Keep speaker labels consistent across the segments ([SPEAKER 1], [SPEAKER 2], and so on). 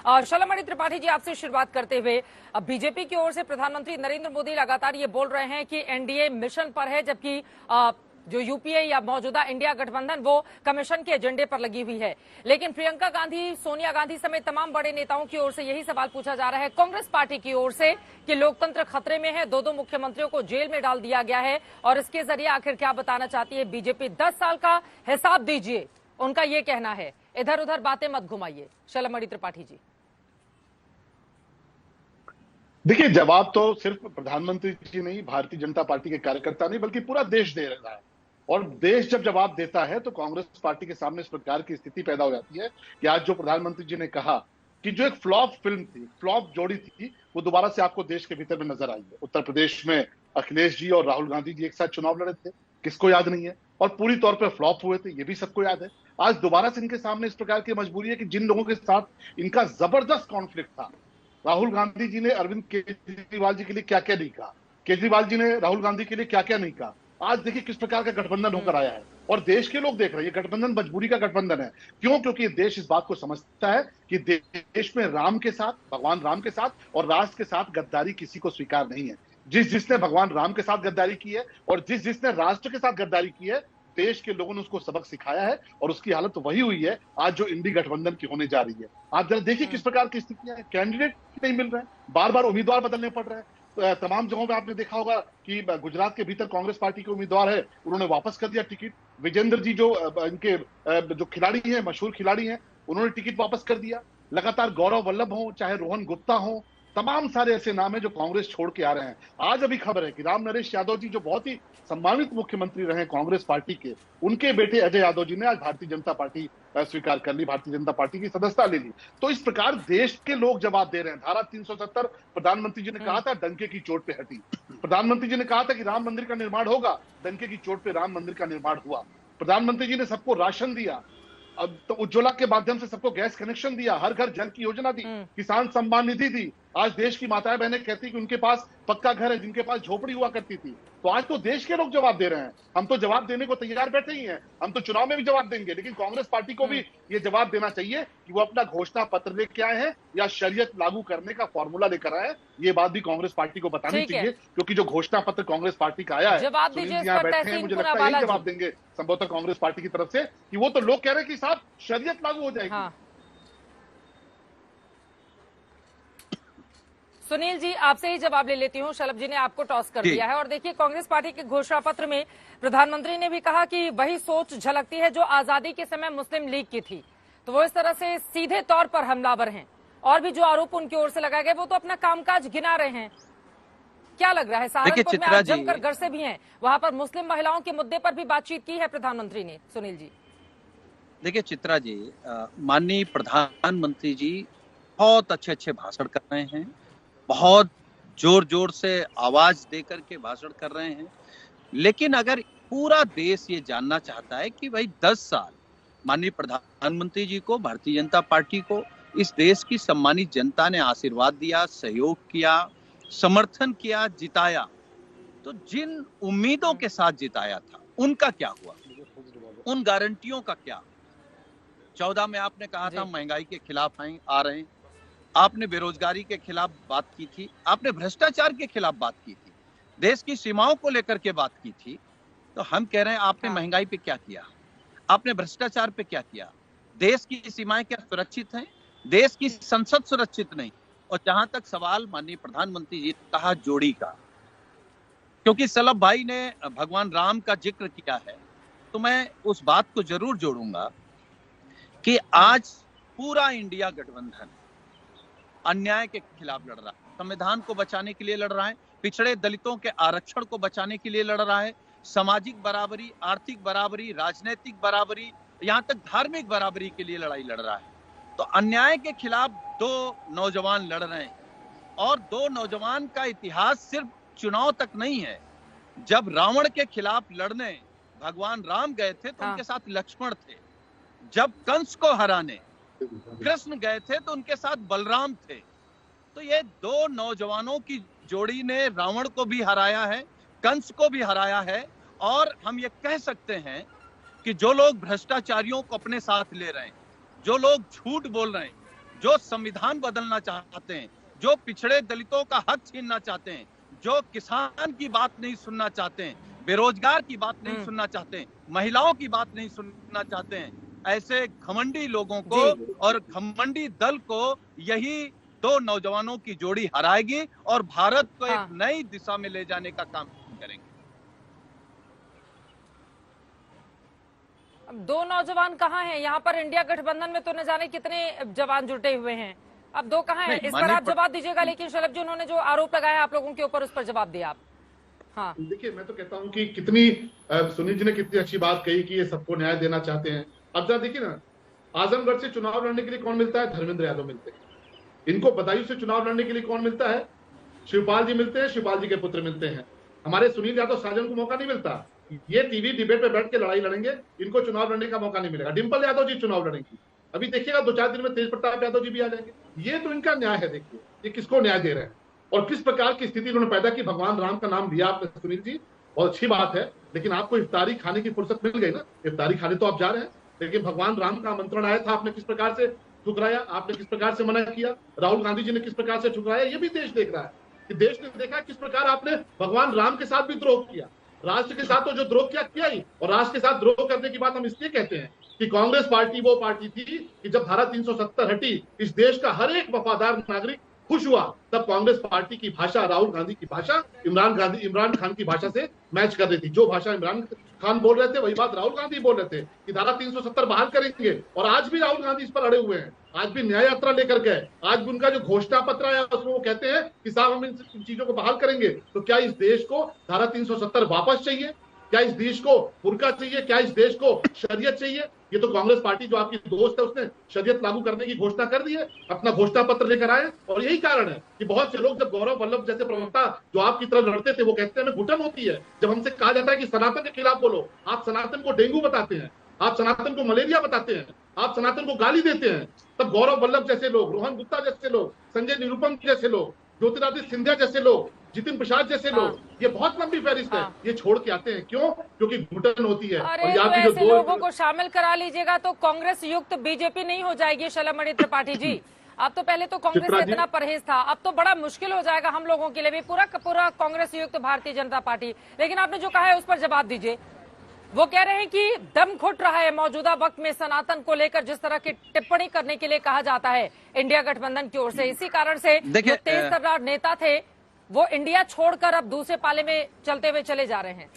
[SPEAKER 1] शलमणि त्रिपाठी जी, आपसे शुरुआत करते हुए, अब बीजेपी की ओर से प्रधानमंत्री नरेंद्र मोदी लगातार ये बोल रहे हैं कि एनडीए मिशन पर है, जबकि जो यूपीए या मौजूदा इंडिया गठबंधन वो कमीशन के एजेंडे पर लगी हुई है। लेकिन प्रियंका गांधी, सोनिया गांधी समेत तमाम बड़े नेताओं की ओर से यही सवाल पूछा जा रहा है कांग्रेस पार्टी की ओर से कि लोकतंत्र खतरे में है, दो मुख्यमंत्रियों को जेल में डाल दिया गया है और इसके जरिए आखिर क्या बताना चाहती है बीजेपी? 10 साल का हिसाब दीजिए, उनका ये कहना है। इधर उधर बातें मत घुमाइए। शलमणि त्रिपाठी जी,
[SPEAKER 2] देखिए, जवाब तो सिर्फ प्रधानमंत्री जी नहीं, भारतीय जनता पार्टी के कार्यकर्ता नहीं, बल्कि पूरा देश दे रहा है। और देश जब जवाब देता है तो कांग्रेस पार्टी के सामने इस प्रकार की स्थिति पैदा हो जाती है कि आज जो प्रधानमंत्री जी ने कहा कि जो एक फ्लॉप फिल्म थी, फ्लॉप जोड़ी थी, वो दोबारा से आपको देश के भीतर में नजर आई है। उत्तर प्रदेश में अखिलेश जी और राहुल गांधी जी एक साथ चुनाव लड़े थे, किसको याद नहीं है? और पूरी तौर पर फ्लॉप हुए थे, ये भी सबको याद है। आज दोबारा से इनके सामने इस प्रकार की मजबूरी है कि जिन लोगों के साथ इनका जबरदस्त कॉन्फ्लिक्ट था, राहुल गांधी जी ने अरविंद केजरीवाल जी के लिए क्या क्या नहीं कहा, केजरीवाल जी ने राहुल गांधी के लिए क्या क्या नहीं कहा, आज देखिए किस प्रकार का गठबंधन होकर आया है। और देश के लोग देख रहे हैं, ये गठबंधन मजबूरी का गठबंधन है। क्यों? क्योंकि ये देश इस बात को समझता है कि देश में राम के साथ, भगवान राम के साथ और राष्ट्र के साथ गद्दारी किसी को स्वीकार नहीं है। जिसने भगवान राम के साथ गद्दारी की है और जिसने राष्ट्र के साथ गद्दारी की है, देश के लोगों ने उसको सबक सिखाया है और उसकी हालत वही हुई है आज जो इंडी गठबंधन की होने जा रही है। आप जरा देखिए किस प्रकार की स्थितियां हैं, कैंडिडेट नहीं मिल रहे हैं, बार बार उम्मीदवार बदलने पड़ रहे हैं। तमाम जगहों पे आपने देखा होगा कि गुजरात के भीतर कांग्रेस पार्टी के उम्मीदवार है, उन्होंने वापस कर दिया टिकट। विजेंद्र जी जो इनके जो खिलाड़ी हैं, मशहूर खिलाड़ी हैं, उन्होंने टिकट वापस कर दिया। लगातार गौरव वल्लभ हो, चाहे रोहन गुप्ता हो, तमाम सारे ऐसे नाम हैं जो कांग्रेस छोड़ के आ रहे हैं। आज अभी खबर है कि राम नरेश यादव जी जो बहुत ही सम्मानित मुख्यमंत्री रहे कांग्रेस पार्टी के, उनके बेटे अजय यादव जी ने आज भारतीय जनता पार्टी स्वीकार कर ली, भारतीय जनता पार्टी की सदस्यता ले ली। तो इस प्रकार देश के लोग जवाब दे रहे हैं। धारा 370 प्रधानमंत्री जी ने कहा था, डंके की चोट पे हटी। प्रधानमंत्री जी ने कहा था कि राम मंदिर का निर्माण होगा, डंके की चोट पे राम मंदिर का निर्माण हुआ। प्रधानमंत्री जी ने सबको राशन दिया, अब तो उज्ज्वला के माध्यम से सबको गैस कनेक्शन दिया, हर घर जल की योजना दी, किसान सम्मान निधि दी। आज देश की माताएं बहनें कहती कि उनके पास पक्का घर है, जिनके पास झोपड़ी हुआ करती थी। तो आज तो देश के लोग जवाब दे रहे हैं। हम तो जवाब देने को तैयार बैठे ही हैं, हम तो चुनाव में भी जवाब देंगे, लेकिन कांग्रेस पार्टी को भी ये जवाब देना चाहिए कि वो अपना घोषणा पत्र लेके आए हैं या शरीयत लागू करने का फॉर्मूला लेकर आए हैं। ये बात भी कांग्रेस पार्टी को बतानी चाहिए, क्योंकि जो घोषणा पत्र कांग्रेस पार्टी का आया है, यहाँ बैठे हैं, मुझे लगता है यही जवाब देंगे संभवतः कांग्रेस पार्टी की तरफ से कि वो तो लोग कह रहे हैं कि साहब शरीयत लागू हो जाएगी। हाँ।
[SPEAKER 1] सुनील जी, आपसे ही जवाब ले लेती हूँ। शलभ जी ने आपको टॉस कर दिया है और देखिए, कांग्रेस पार्टी के घोषणा पत्र में प्रधानमंत्री ने भी कहा कि वही सोच झलकती है जो आजादी के समय मुस्लिम लीग की थी। तो वो इस तरह से सीधे तौर पर हमलावर हैं और भी जो आरोप उनकी ओर से लगाए गए वो तो अपना कामकाज गिना रहे हैं। क्या लग रहा है? सहारनपुर में आज जमकर घर से भी हैं, वहां पर मुस्लिम महिलाओं के मुद्दे पर भी बातचीत की है प्रधानमंत्री ने। सुनील जी,
[SPEAKER 3] देखिए चित्रा जी, माननीय प्रधानमंत्री जी बहुत अच्छे भाषण कर रहे हैं, बहुत जोर जोर से आवाज देकर के भाषण कर रहे हैं। लेकिन अगर पूरा देश ये जानना चाहता है कि भाई 10 साल माननीय प्रधानमंत्री जी को, भारतीय जनता पार्टी को, इस देश की सम्मानित जनता ने आशीर्वाद दिया, सहयोग किया, समर्थन किया, जिताया, तो जिन उम्मीदों के साथ जिताया था उनका क्या हुआ, उन गारंटियों का क्या? 14 में आपने कहा था महंगाई के खिलाफ आ रहे हैं, आपने बेरोजगारी के खिलाफ बात की थी, आपने भ्रष्टाचार के खिलाफ बात की थी, देश की सीमाओं को लेकर के बात की थी। तो हम कह रहे हैं आपने महंगाई पे क्या किया, आपने भ्रष्टाचार पे क्या किया? देश की सीमाएं क्या सुरक्षित हैं? देश की संसद सुरक्षित नहीं। और जहां तक सवाल माननीय प्रधानमंत्री जी ने कहा जोड़ी का, क्योंकि सलभ भाई ने भगवान राम का जिक्र किया है, तो मैं उस बात को जरूर जोड़ूंगा कि आज पूरा इंडिया गठबंधन अन्याय के खिलाफ लड़ रहा है, संविधान को बचाने के लिए लड़ रहा है, पिछड़े दलितों के आरक्षण को बचाने के लिए लड़ रहा है, सामाजिक बराबरी, आर्थिक बराबरी, राजनीतिक बराबरी, यहां तक धार्मिक बराबरी के लिए लड़ाई लड़ रहा है। तो अन्याय के खिलाफ दो नौजवान लड़ रहे हैं और दो नौजवान का इतिहास सिर्फ चुनाव तक नहीं है। जब रावण के खिलाफ लड़ने भगवान राम गए थे तो उनके साथ लक्ष्मण थे, जब कंस को हराने कृष्ण गए थे तो उनके साथ बलराम थे। तो ये दो नौजवानों की जोड़ी ने रावण को भी हराया है, कंस को भी हराया है। और हम ये कह सकते हैं कि जो लोग भ्रष्टाचारियों को अपने साथ ले रहे हैं, जो लोग झूठ बोल रहे हैं, जो संविधान बदलना चाहते हैं, जो पिछड़े दलितों का हक छीनना चाहते हैं, जो किसान की बात नहीं सुनना चाहते हैं, बेरोजगार की बात नहीं सुनना चाहते हैं, महिलाओं की बात नहीं सुनना चाहते हैं, ऐसे घमंडी लोगों को और घमंडी दल को यही दो नौजवानों की जोड़ी हराएगी और भारत को एक नई दिशा में ले जाने का काम करेंगे।
[SPEAKER 1] अब दो नौजवान कहाँ हैं? यहाँ पर इंडिया गठबंधन में तो न जाने कितने जवान जुटे हुए हैं, अब दो कहाँ हैं? इस पर आप जवाब दीजिएगा, लेकिन शलभ जी उन्होंने जो आरोप लगाया आप लोगों के ऊपर, उस पर जवाब दिया आप। हाँ
[SPEAKER 2] देखिए, मैं तो कहता हूं कि कितनी सुनील जी ने कितनी अच्छी बात कही कि ये सबको न्याय देना चाहते हैं। अब जरा देखिए ना, आजमगढ़ से चुनाव लड़ने के लिए कौन मिलता है? धर्मेंद्र यादव मिलते हैं। इनको बदायूं से चुनाव लड़ने के लिए कौन मिलता है? शिवपाल जी मिलते हैं, शिवपाल जी के पुत्र मिलते हैं। हमारे सुनील यादव साजन को मौका नहीं मिलता, ये टीवी डिबेट पे बैठ के लड़ाई लड़ेंगे, इनको चुनाव लड़ने का मौका नहीं मिलेगा। डिंपल यादव जी चुनाव लड़ेंगी, अभी देखिएगा 2-4 दिन में तेज प्रताप यादव जी भी आ जाएंगे। ये तो इनका न्याय है। देखिए ये किसको न्याय दे रहे हैं और किस प्रकार की स्थिति उन्होंने पैदा की। भगवान राम का नाम लिया आपने सुनील जी, बहुत अच्छी बात है, लेकिन आपको इफ्तारी खाने की फुर्सत मिल गई ना, इफ्तारी खाने तो आप जा रहे हैं, लेकिन भगवान राम का आमंत्रण आया था, आपने किस प्रकार से ठुकराया, आपने किस प्रकार से मना किया, राहुल गांधी जी ने किस प्रकार से ठुकराया, ये भी देश देख रहा है कि देश ने देखा किस प्रकार आपने भगवान राम के साथ भी द्रोह किया। राष्ट्र के साथ तो जो द्रोह किया ही, और राष्ट्र के साथ द्रोह करने की बात हम इसलिए कहते हैं कि कांग्रेस पार्टी वो पार्टी थी कि जब धारा 370 हटी, इस देश का हर एक वफादार नागरिक खुश हुआ, तब कांग्रेस पार्टी की भाषा राहुल गांधी की भाषा इमरान खान की भाषा से मैच कर रही थी। जो भाषा इमरान खान बोल रहे थे वही बात राहुल गांधी बोल रहे थे कि धारा 370 बहाल करेंगे, और आज भी राहुल गांधी इस पर अड़े हुए हैं। आज भी न्याय यात्रा लेकर गए, आज भी उनका जो घोषणा पत्र आया उसमें वो कहते हैं कि साहब हम इन चीजों को बहाल करेंगे। तो क्या इस देश को धारा 370 वापस चाहिए? क्या इस देश को बुर्का चाहिए? क्या इस देश को शरीयत चाहिए? ये तो कांग्रेस पार्टी जो आपकी दोस्त है उसने शरीयत लागू करने की घोषणा कर दी है, अपना घोषणा पत्र लेकर आए, और यही कारण है कि बहुत से लोग, जब गौरव वल्लभ जैसे प्रवक्ता जो आपकी तरफ लड़ते थे, वो कहते हैं हमें घुटन होती है जब हमसे कहा जाता है कि सनातन के खिलाफ बोलो। आप सनातन को डेंगू बताते हैं, आप सनातन को मलेरिया बताते हैं, आप सनातन को गाली देते हैं, तब गौरव वल्लभ जैसे लोग, रोहन गुप्ता जैसे लोग, संजय निरुपम जैसे लोग, ज्योतिरादित्य सिंधिया जैसे लोग, जितिन प्रसाद जैसे लोग, ये बहुत लंबी फहरिस्त है, ये छोड़ के आते हैं। क्यों? क्योंकि घुटन होती है।
[SPEAKER 1] अरे तो ऐसे लोगों को शामिल करा लीजिएगा तो कांग्रेस युक्त बीजेपी नहीं हो जाएगी शलभमणि त्रिपाठी जी। अब तो पहले तो कांग्रेस से इतना परहेज था, अब तो बड़ा मुश्किल हो जाएगा हम लोगों के लिए भी, पूरा का पूरा कांग्रेस युक्त भारतीय जनता पार्टी। लेकिन आपने जो कहा है उस पर जवाब दीजिए। वो कह रहे हैं कि दम घुट रहा है मौजूदा वक्त में सनातन को लेकर जिस तरह की टिप्पणी करने के लिए कहा जाता है इंडिया गठबंधन की ओर से, इसी कारण से जो तेज तर्रार नेता थे वो इंडिया छोड़कर अब दूसरे पाले में चलते हुए चले जा रहे हैं।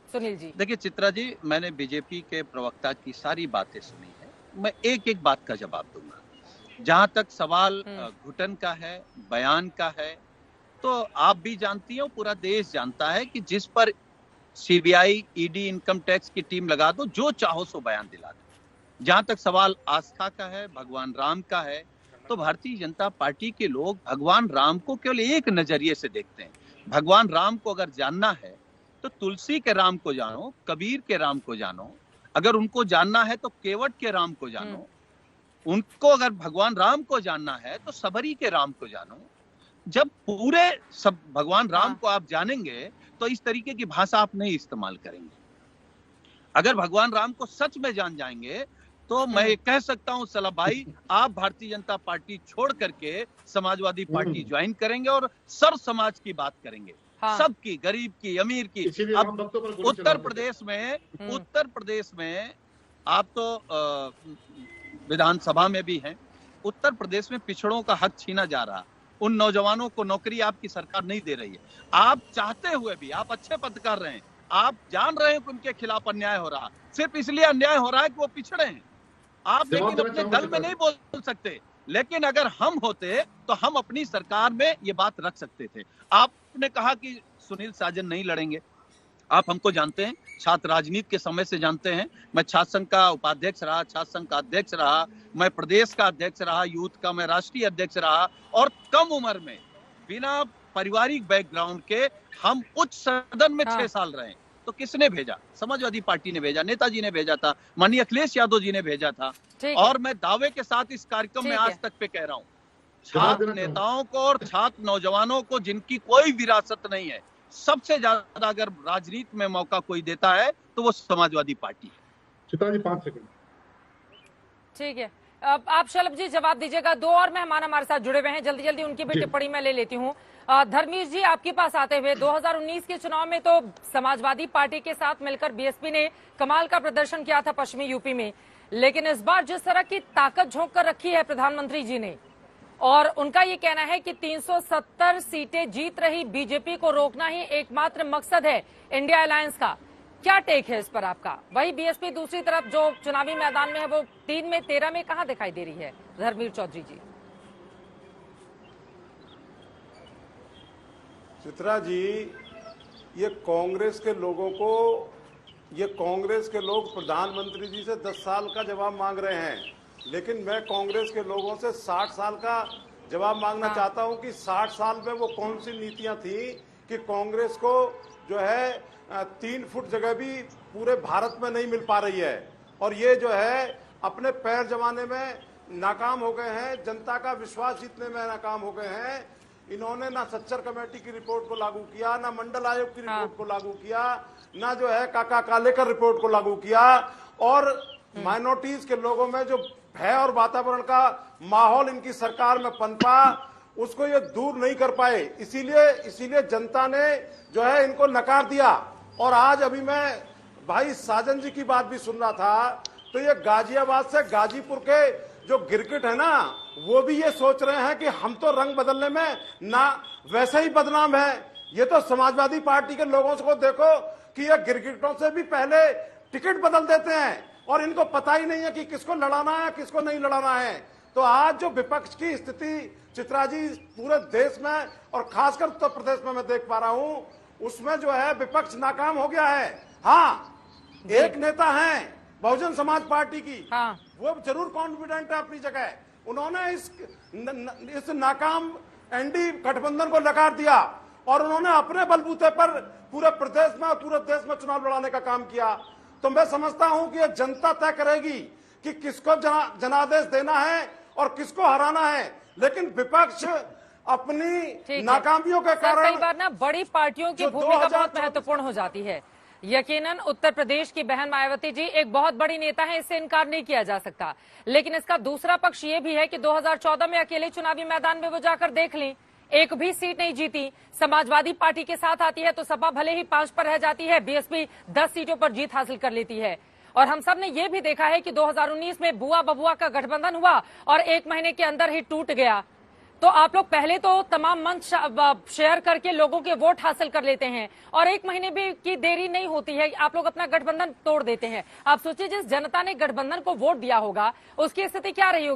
[SPEAKER 1] सुनील जी
[SPEAKER 3] देखिए चित्रा जी, मैंने बीजेपी के प्रवक्ता की सारी बातें सुनी है, मैं एक एक बात का जवाब दूंगा। जहां तक सवाल घुटन का है, बयान का है, तो आप भी जानती हो, पूरा देश जानता है कि जिस पर सीबीआई, ईडी, इनकम टैक्स की टीम लगा दो, जो चाहो सो बयान दिला दो। जहां तक सवाल आस्था का है, भगवान राम का है, तो भारतीय जनता पार्टी के लोग भगवान राम को केवल एक नजरिए से देखते हैं। भगवान राम को अगर जानना है तो तुलसी के राम को जानो, कबीर के राम को जानो, अगर उनको जानना है तो केवट के राम को जानो, उनको अगर भगवान राम को जानना है तो सबरी के राम को जानो। जब पूरे सब भगवान राम को आप जानेंगे तो इस तरीके की भाषा आप नहीं इस्तेमाल करेंगे। अगर भगवान राम को सच में जान जाएंगे तो मैं कह सकता हूं सलाम भाई, आप भारतीय जनता पार्टी छोड़ करके समाजवादी पार्टी ज्वाइन करेंगे और सर्व समाज की बात करेंगे, सबकी, गरीब की, अमीर की। अब उत्तर प्रदेश में आप तो विधानसभा में भी हैं, उत्तर प्रदेश में पिछड़ों का हक छीना जा रहा, उन नौजवानों को नौकरी आपकी सरकार नहीं दे रही है। आप चाहते हुए भी, आप अच्छे पद कर रहे हैं, आप जान रहे हैं कि उनके खिलाफ अन्याय हो रहा, सिर्फ इसलिए अन्याय हो रहा है कि वो पिछड़े हैं। आप लेकिन अपने दल में नहीं बोल सकते, लेकिन अगर हम होते तो हम अपनी सरकार में ये बात रख सकते थे। आपने कहा कि सुनील साजन नहीं लड़ेंगे, आप हमको जानते हैं, छात्र राजनीति के समय से जानते हैं। मैं छात्र संघ का उपाध्यक्ष रहा, छात्र संघ का अध्यक्ष रहा, मैं प्रदेश का अध्यक्ष रहा, यूथ का मैं राष्ट्रीय अध्यक्ष रहा, और कम उम्र में बिना पारिवारिक बैकग्राउंड के हम उच्च सदन में 6 साल रहे। तो किसने भेजा? समाजवादी पार्टी ने भेजा, नेताजी ने भेजा था, माननीय अखिलेश यादव जी ने भेजा था। और मैं दावे के साथ इस कार्यक्रम में आज तक पे कह रहा हूँ, छात्र नेताओं को और छात्र नौजवानों को जिनकी कोई विरासत नहीं है, सबसे ज्यादा अगर राजनीति में मौका कोई देता है तो वो समाजवादी पार्टी है।
[SPEAKER 2] चित्रा जी 5 सेकंड।
[SPEAKER 1] ठीक है, आप शलभ जी जवाब दीजिएगा। दो और मेहमान हमारे साथ जुड़े हुए हैं, जल्दी जल्दी उनकी भी टिप्पणी मैं ले लेती हूँ। धर्मेश जी, आपके पास आते हुए 2019 के चुनाव में तो समाजवादी पार्टी के साथ मिलकर बीएसपी ने कमाल का प्रदर्शन किया था पश्चिमी यूपी में, लेकिन इस बार जिस तरह की ताकत झोंक कर रखी है प्रधानमंत्री जी ने, और उनका ये कहना है कि 370 सीटें जीत रही बीजेपी को रोकना ही एकमात्र मकसद है इंडिया अलायंस का, क्या टेक है इस पर आपका? वही बीएसपी दूसरी तरफ जो चुनावी मैदान में है वो 3 में 13 में कहां दिखाई दे रही है? धर्मवीर चौधरी जी।
[SPEAKER 4] चित्रा जी, ये कांग्रेस के लोग प्रधानमंत्री जी से 10 साल का जवाब मांग रहे हैं, लेकिन मैं कांग्रेस के लोगों से 60 साल का जवाब मांगना चाहता हूं कि 60 साल में वो कौन सी नीतियां थी कि कांग्रेस को जो है 3 फुट जगह भी पूरे भारत में नहीं मिल पा रही है, और ये जो है अपने पैर जमाने में नाकाम हो गए हैं, जनता का विश्वास जीतने में नाकाम हो गए हैं। इन्होंने ना सच्चर कमेटी की रिपोर्ट को लागू किया, ना मंडल आयोग की रिपोर्ट को लागू किया, ना जो है काका कालेकर रिपोर्ट को लागू किया, और माइनॉरिटीज के लोगों में जो भय और वातावरण का माहौल इनकी सरकार में पनपा, उसको ये दूर नहीं कर पाए। इसीलिए जनता ने जो है इनको नकार दिया। और आज अभी मैं भाई साजन जी की बात भी सुन रहा था, तो ये गाजियाबाद से गाजीपुर के जो गिरगिट है ना, वो भी ये सोच रहे हैं कि हम तो रंग बदलने में ना वैसे ही बदनाम है। ये तो समाजवादी पार्टी के लोगों को देखो कि ये गिरगिटों से भी पहले टिकट बदल देते हैं, और इनको पता ही नहीं है कि किसको लड़ाना है किसको नहीं लड़ाना है। तो आज जो विपक्ष की स्थिति चित्रा जी पूरे देश में और खासकर उत्तर प्रदेश में मैं देख पा रहा हूं, उसमें जो है विपक्ष नाकाम हो गया है। हाँ, एक नेता है बहुजन समाज पार्टी की,
[SPEAKER 1] हाँ।
[SPEAKER 4] वो जरूर कॉन्फिडेंट है अपनी जगह। उन्होंने इस नाकाम एनडी गठबंधन को नकार दिया, और उन्होंने अपने बलबूते पर पूरे प्रदेश में और पूरे देश में चुनाव लड़ाने का काम किया। तो मैं समझता हूं कि ये जनता तय करेगी कि किसको जनादेश देना है और किसको हराना है, लेकिन विपक्ष अपनी नाकामियों के कारण
[SPEAKER 1] कई बार ना बड़ी पार्टियों की भूमिका बहुत महत्वपूर्ण हो जाती है। यकीनन उत्तर प्रदेश की बहन मायावती जी एक बहुत बड़ी नेता है, इससे इनकार नहीं किया जा सकता, लेकिन इसका दूसरा पक्ष ये भी है कि 2014 में अकेले चुनावी मैदान में वो जाकर देख लें, एक भी सीट नहीं जीती। समाजवादी पार्टी के साथ आती है तो सपा भले ही 5 पर रह जाती है, बीएसपी 10 सीटों पर जीत हासिल कर लेती है। और हम सब ने ये भी देखा है कि 2019 में बुआ बबुआ का गठबंधन हुआ और 1 महीने के अंदर ही टूट गया। तो आप लोग पहले तो तमाम मंच शेयर करके लोगों के वोट हासिल कर लेते हैं, और 1 महीने भी की देरी नहीं होती है, आप लोग अपना गठबंधन तोड़ देते हैं। आप सोचिए जिस जनता ने गठबंधन को वोट दिया होगा उसकी स्थिति क्या रही होगी।